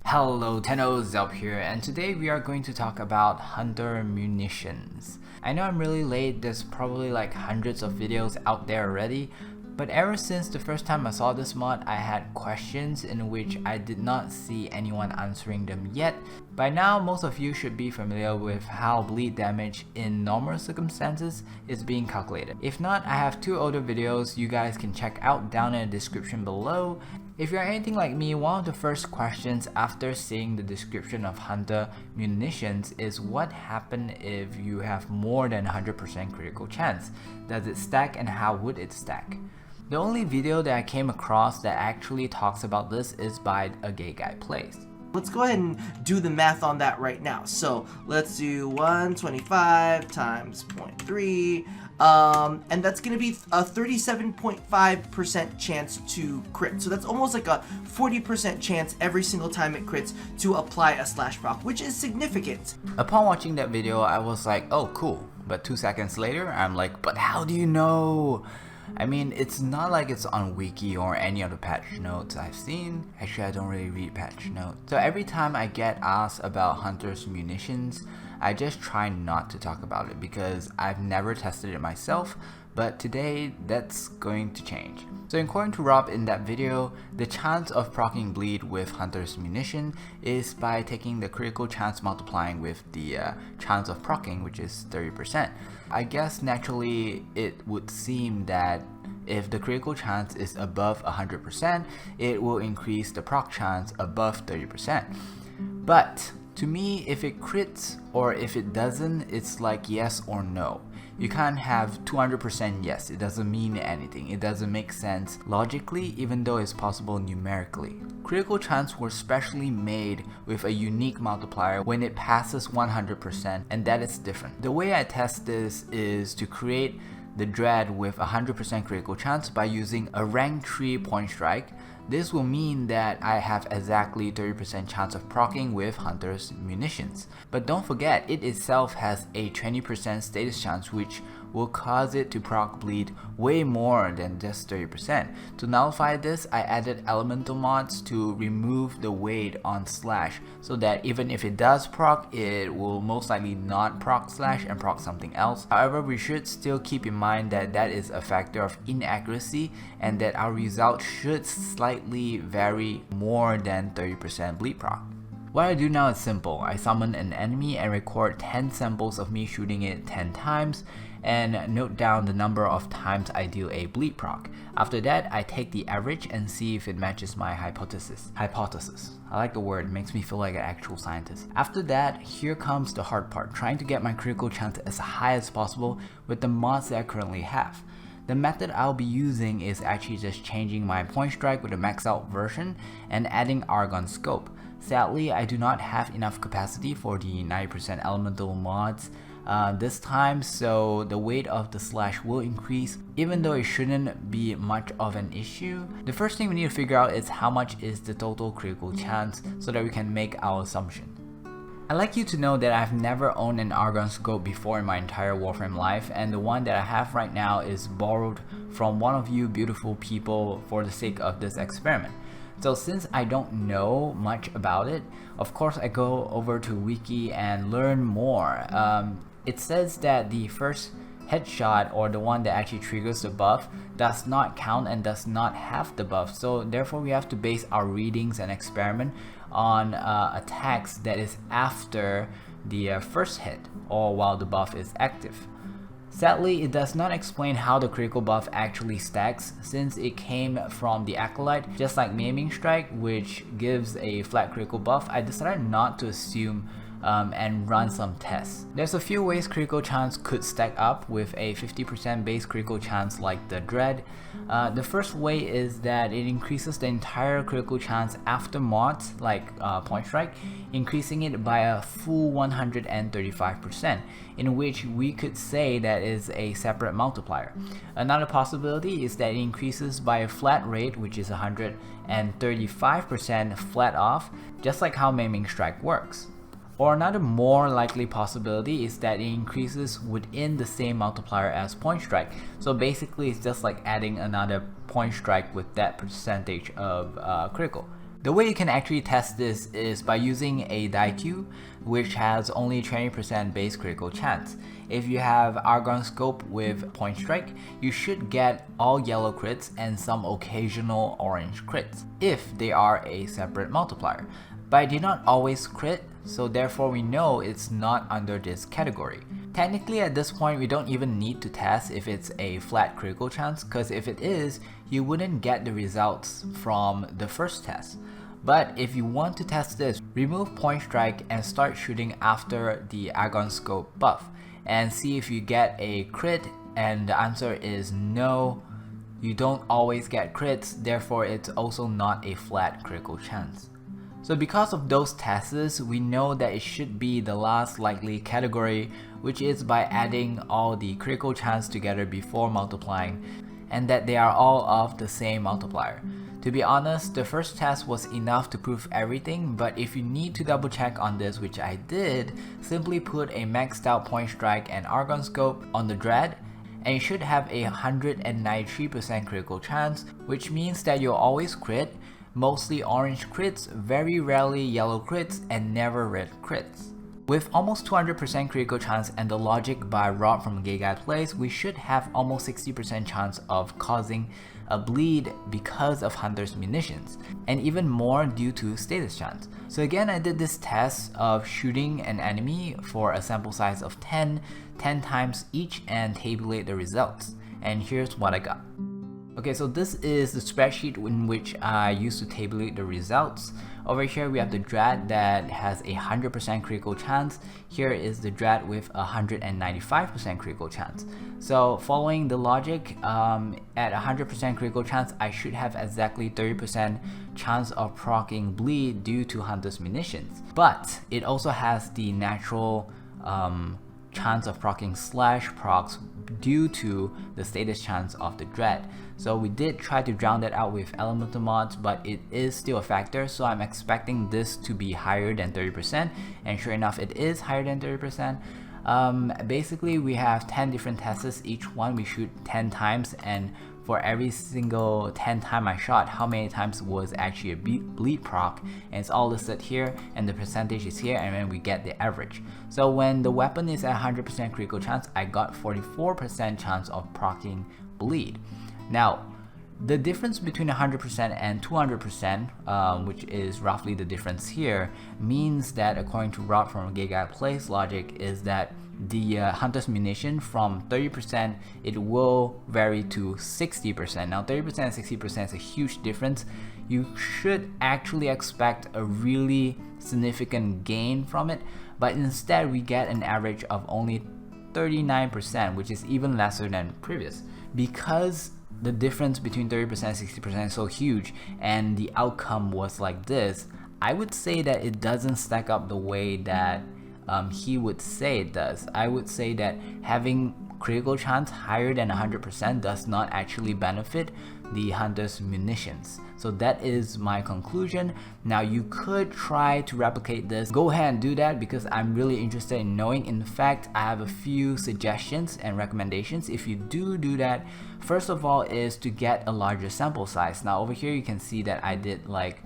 Hello Tenno, Zelp here, and today we are going to talk about Hunter Munitions. I know I'm really late, there's probably like hundreds of videos out there already, but ever since the first time I saw this mod, I had questions in which I did not see anyone answering them yet. By now, most of you should be familiar with how bleed damage in normal circumstances is being calculated. If not, I have two older videos you guys can check out down in the description below. If you're anything like me, one of the first questions after seeing the description of Hunter Munitions is what happens if you have more than 100% critical chance? Does it stack and how would it stack? The only video that I came across that actually talks about this is by Agayguyplays. Let's go ahead and do the math on that right now. So let's do 125 times 0.3, and that's going to be a 37.5% chance to crit. So that's almost like a 40% chance every single time it crits to apply a slash proc, which is significant. Upon watching that video, I was like, oh cool. But 2 seconds later, I'm like, but how do you know? I mean, it's not like it's on wiki or any of the patch notes I've seen. Actually, I don't really read patch notes. So every time I get asked about Hunter's Munitions, I just try not to talk about it because I've never tested it myself, but today that's going to change. So according to Rob in that video, the chance of proccing bleed with Hunter's Munition is by taking the critical chance multiplying with the chance of proccing, which is 30%. I guess naturally it would seem that if the critical chance is above 100%, it will increase the proc chance above 30%. But to me, if it crits or if it doesn't, it's like yes or no. You can't have 200% yes, it doesn't mean anything, it doesn't make sense logically even though it's possible numerically. Critical chance were specially made with a unique multiplier when it passes 100%, and that is different. The way I test this is to create the Dread with 100% critical chance by using a rank 3 point strike. This will mean that I have exactly 30% chance of proccing with Hunter's Munitions. But don't forget, it itself has a 20% status chance, which will cause it to proc bleed way more than just 30%. To nullify this, I added elemental mods to remove the weight on slash, so that even if it does proc, it will most likely not proc slash and proc something else. However, we should still keep in mind that that is a factor of inaccuracy and that our result should slightly vary more than 30% bleed proc. What I do now is simple. I summon an enemy and record 10 samples of me shooting it 10 times and note down the number of times I deal a bleed proc. After that, I take the average and see if it matches my hypothesis. I like the word, it makes me feel like an actual scientist. After that, here comes the hard part, trying to get my critical chance as high as possible with the mods that I currently have. The method I'll be using is actually just changing my point strike with a maxed out version and adding Argon Scope. Sadly, I do not have enough capacity for the 90% elemental mods this time, so the weight of the slash will increase even though it shouldn't be much of an issue. The first thing we need to figure out is how much is the total critical chance so that we can make our assumption. I'd like you to know that I've never owned an Argon Scope before in my entire Warframe life, and the one that I have right now is borrowed from one of you beautiful people for the sake of this experiment. So since I don't know much about it, of course I go over to wiki and learn more. It says that the first headshot, or the one that actually triggers the buff, does not count and does not have the buff, so therefore we have to base our readings and experiment on attacks that is after the first hit or while the buff is active. Sadly, it does not explain how the critical buff actually stacks since it came from the Acolyte. Just like Maiming Strike, which gives a flat critical buff, I decided not to assume and run some tests. There's a few ways critical chance could stack up with a 50% base critical chance like the Dread. The first way is that it increases the entire critical chance after mods like Point Strike, increasing it by a full 135%, in which we could say that is a separate multiplier. Another possibility is that it increases by a flat rate, which is 135% flat off, just like how Maiming Strike works. Or another more likely possibility is that it increases within the same multiplier as Point Strike. So basically it's just like adding another Point Strike with that percentage of critical. The way you can actually test this is by using a die queue, which has only 20% base critical chance. If you have Argon Scope with Point Strike, you should get all yellow crits and some occasional orange crits, if they are a separate multiplier. But I did not always crit, so therefore we know it's not under this category. Technically at this point we don't even need to test if it's a flat critical chance, because if it is, you wouldn't get the results from the first test. But if you want to test this, remove Point Strike and start shooting after the Argon Scope buff and see if you get a crit, and the answer is no, you don't always get crits, therefore it's also not a flat critical chance. So because of those tests, we know that it should be the last likely category, which is by adding all the critical chance together before multiplying, and that they are all of the same multiplier. To be honest, the first test was enough to prove everything, but if you need to double check on this, which I did, simply put a maxed out Point Strike and Argon Scope on the Dread, and you should have a 193% critical chance, which means that you'll always crit, mostly orange crits, very rarely yellow crits, and never red crits. With almost 200% critical chance and the logic by Rob from Agayguyplays, we should have almost 60% chance of causing a bleed because of Hunter's Munitions, and even more due to status chance. So again, I did this test of shooting an enemy for a sample size of 10 times each and tabulate the results, and here's what I got. Okay, so this is the spreadsheet in which I used to tabulate the results. Over here we have the Dread that has a 100% critical chance. Here is the Dread with a 195% critical chance. So following the logic, at 100% critical chance, I should have exactly 30% chance of proccing bleed due to Hunter's Munitions. But it also has the natural chance of proccing slash procs due to the status chance of the Dread. So we did try to drown that out with elemental mods, but it is still a factor, so I'm expecting this to be higher than 30%, and sure enough it is higher than 30%. Basically we have 10 different tests, each one we shoot 10 times, and for every single 10 time I shot, how many times was actually a bleed proc, and it's all listed here, and the percentage is here, and then we get the average. So when the weapon is at 100% critical chance, I got 44% chance of proccing bleed. Now, the difference between 100% and 200%, which is roughly the difference here, means that according to Rob from Agayguyplays logic is that the Hunter's Munition from 30%, it will vary to 60%. Now 30% and 60% is a huge difference. You should actually expect a really significant gain from it, but instead we get an average of only 39%, which is even lesser than previous. Because the difference between 30% and 60% is so huge and the outcome was like this, I would say that it doesn't stack up the way that he would say it does. I would say that having critical chance higher than 100% does not actually benefit the Hunter's Munitions. So that is my conclusion. Now you could try to replicate this. Go ahead and do that, because I'm really interested in knowing. In fact, I have a few suggestions and recommendations if you do that. First of all is to get a larger sample size. Now over here you can see that I did like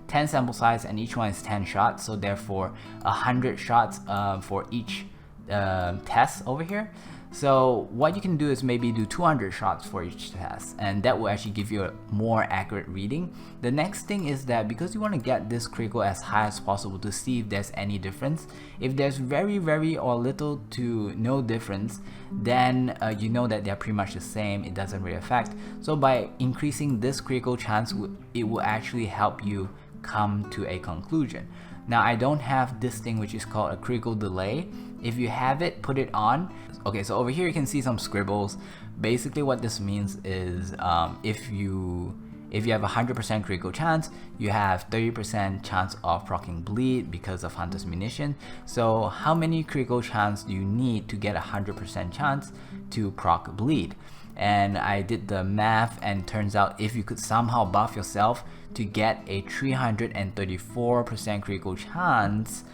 10 sample size and each one is 10 shots, so therefore 100 shots for each test over here. So what you can do is maybe do 200 shots for each test, and that will actually give you a more accurate reading. The next thing is that because you want to get this critical as high as possible to see if there's any difference, if there's very or little to no difference, then you know that they're pretty much the same, it doesn't really affect. So by increasing this critical chance, it will actually help you come to a conclusion. Now I don't have this thing which is called a critical delay. If you have it, put it on. Okay, so over here you can see some scribbles. Basically what this means is if you have 100% critical chance, you have 30% chance of proccing bleed because of Hunter's Munition. So how many critical chance do you need to get 100% chance to proc bleed? And I did the math, and turns out if you could somehow buff yourself to get a 334% critical chance,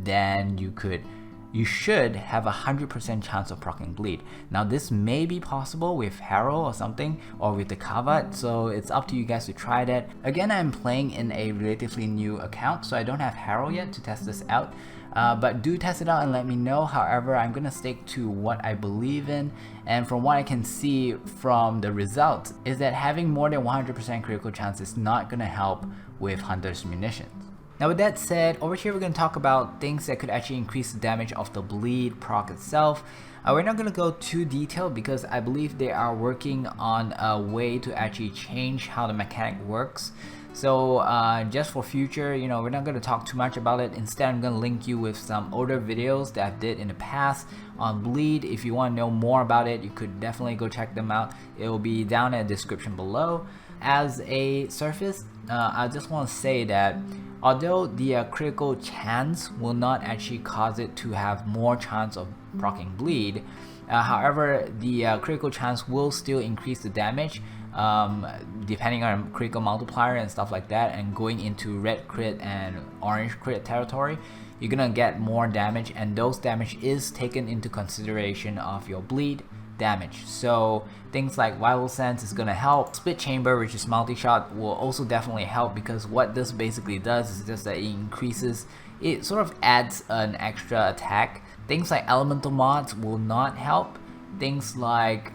then you could you should have 100% chance of proccing bleed. Now this may be possible with Harrow or something, or with the Kavat, so it's up to you guys to try that. Again, I'm playing in a relatively new account, so I don't have Harrow yet to test this out. But do test it out and let me know. However, I'm gonna stick to what I believe in, and from what I can see from the results is that having more than 100% critical chance is not gonna help with Hunter's munitions. Now with that said, over here we're going to talk about things that could actually increase the damage of the bleed proc itself. We're not going to go too detailed because I believe they are working on a way to actually change how the mechanic works. So just for future, you know, we're not going to talk too much about it. Instead, I'm going to link you with some older videos that I did in the past on bleed. If you want to know more about it, you could definitely go check them out. It will be down in the description below. As a surface, I just want to say that although the critical chance will not actually cause it to have more chance of proccing bleed, however, the critical chance will still increase the damage depending on critical multiplier and stuff like that, and going into red crit and orange crit territory, you're gonna get more damage, and those damage is taken into consideration of your bleed damage. So things like Vital Sense is gonna help. Split Chamber, which is multi-shot, will also definitely help, because what this basically does is just that it increases, it sort of adds an extra attack. Things like Elemental mods will not help. Things like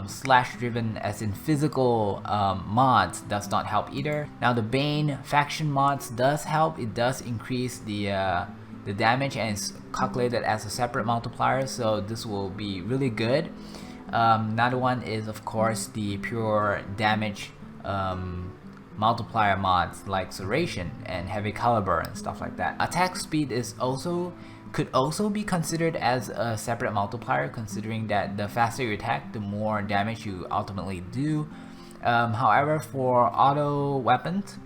slash driven, as in physical mods, does not help either. Now the Bane faction mods does help. It does increase the damage, and it's calculated as a separate multiplier, so this will be really good. Another one is of course the pure damage multiplier mods like Serration and Heavy Caliber and stuff like that. Attack speed is could also be considered as a separate multiplier, considering that the faster you attack, the more damage you ultimately do. However, for auto weapons,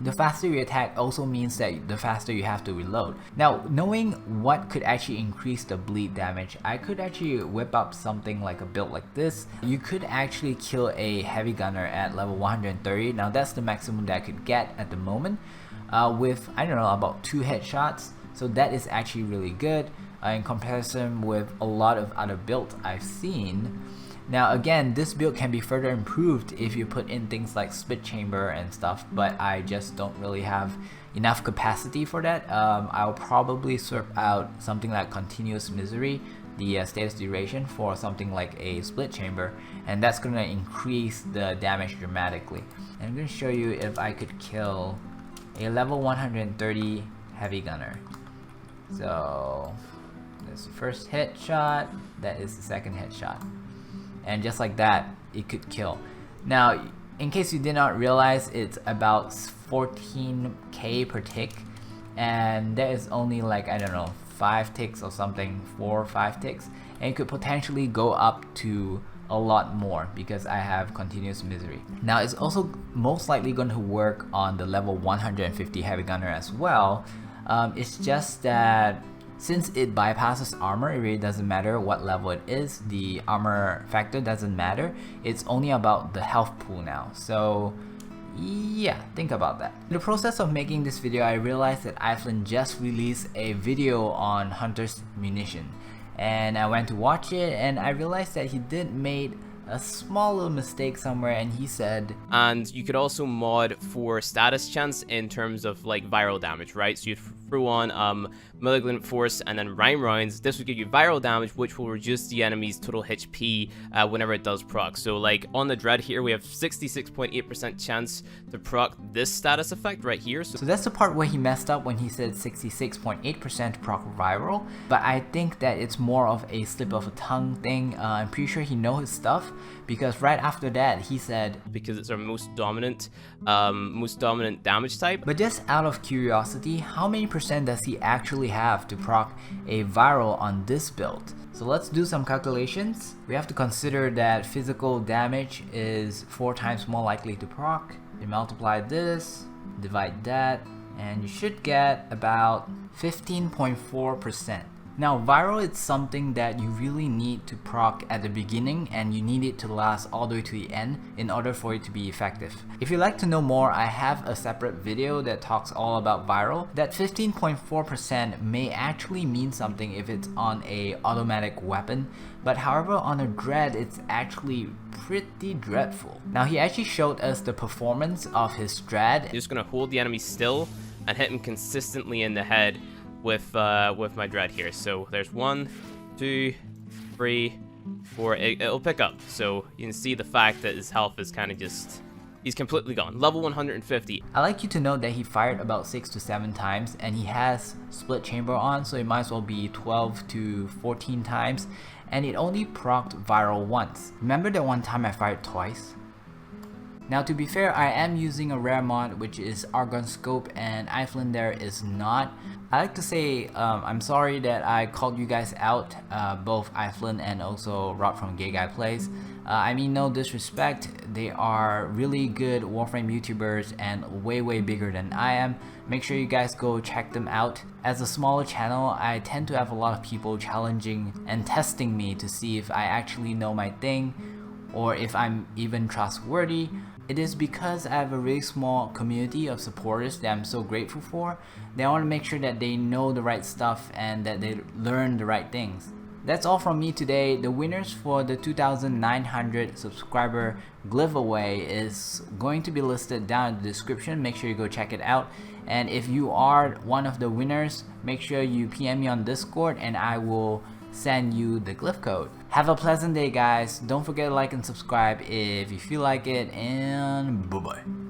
the faster you attack also means that the faster you have to reload. Now, knowing what could actually increase the bleed damage, I could actually whip up something like a build like this. You could actually kill a heavy gunner at level 130. Now that's the maximum that I could get at the moment, with, I don't know, about 2 headshots. So that is actually really good in comparison with a lot of other builds I've seen. Now again, this build can be further improved if you put in things like Split Chamber and stuff, but I just don't really have enough capacity for that. I'll probably swap out something like Continuous Misery, the status duration, for something like a Split Chamber, and that's going to increase the damage dramatically. And I'm going to show you if I could kill a level 130 heavy gunner. So that's the first headshot, that is the second headshot. And just like that, it could kill. Now, in case you did not realize, it's about 14k per tick, and there is only like, I don't know, 5 ticks or something, 4 or 5 ticks, and it could potentially go up to a lot more because I have Continuous Misery. Now it's also most likely going to work on the level 150 heavy gunner as well. It's just that since it bypasses armor, it really doesn't matter what level it is. The armor factor doesn't matter. It's only about the health pool now. So yeah, think about that. In the process of making this video, I realized that Iflynn just released a video on Hunter's munition, and I went to watch it, and I realized that he did made a small little mistake somewhere, and he said, and you could also mod for status chance in terms of like viral damage, right? So you threw on Malignant Force and then Rhyme Rounds. This would give you viral damage, which will reduce the enemy's total HP whenever it does proc. So like on the Dread here, we have 66.8% chance to proc this status effect right here. So that's the part where he messed up when he said 66.8% proc viral, but I think that it's more of a slip of a tongue thing. I'm pretty sure he knows his stuff, because right after that he said, because it's our most dominant damage type. But just out of curiosity, how many percent does he actually have to proc a viral on this build? So let's do some calculations. We have to consider that physical damage is 4 times more likely to proc. You multiply this, divide that, and you should get about 15.4%. Now viral is something that you really need to proc at the beginning, and you need it to last all the way to the end in order for it to be effective. If you'd like to know more, I have a separate video that talks all about viral. That 15.4% may actually mean something if it's on a automatic weapon, but however on a dread it's actually pretty dreadful. Now he actually showed us the performance of his dread. You're just gonna hold the enemy still and hit him consistently in the head with my dread here. So there's 1, 2, 3, 4. It'll pick up. So you can see the fact that his health is kind of just, he's completely gone. Level 150. I like you to note that he fired about 6 to 7 times, and he has split chamber on, so it might as well be 12 to 14 times, and it only procced viral once. Remember that one time I fired twice? Now to be fair, I am using a rare mod which is Argon Scope, and Iflynn there is not. I like to say I'm sorry that I called you guys out, both Iflynn and also Rod from Agayguyplays. I mean, no disrespect, they are really good Warframe YouTubers and way bigger than I am. Make sure you guys go check them out. As a smaller channel, I tend to have a lot of people challenging and testing me to see if I actually know my thing or if I'm even trustworthy. It is because I have a really small community of supporters that I'm so grateful for. They want to make sure that they know the right stuff and that they learn the right things. That's all from me today. The winners for the 2,900 subscriber Glyphaway is going to be listed down in the description. Make sure you go check it out. And if you are one of the winners, make sure you PM me on Discord and I will send you the glyph code. Have a pleasant day, guys. Don't forget to like and subscribe if you feel like it, and bye bye.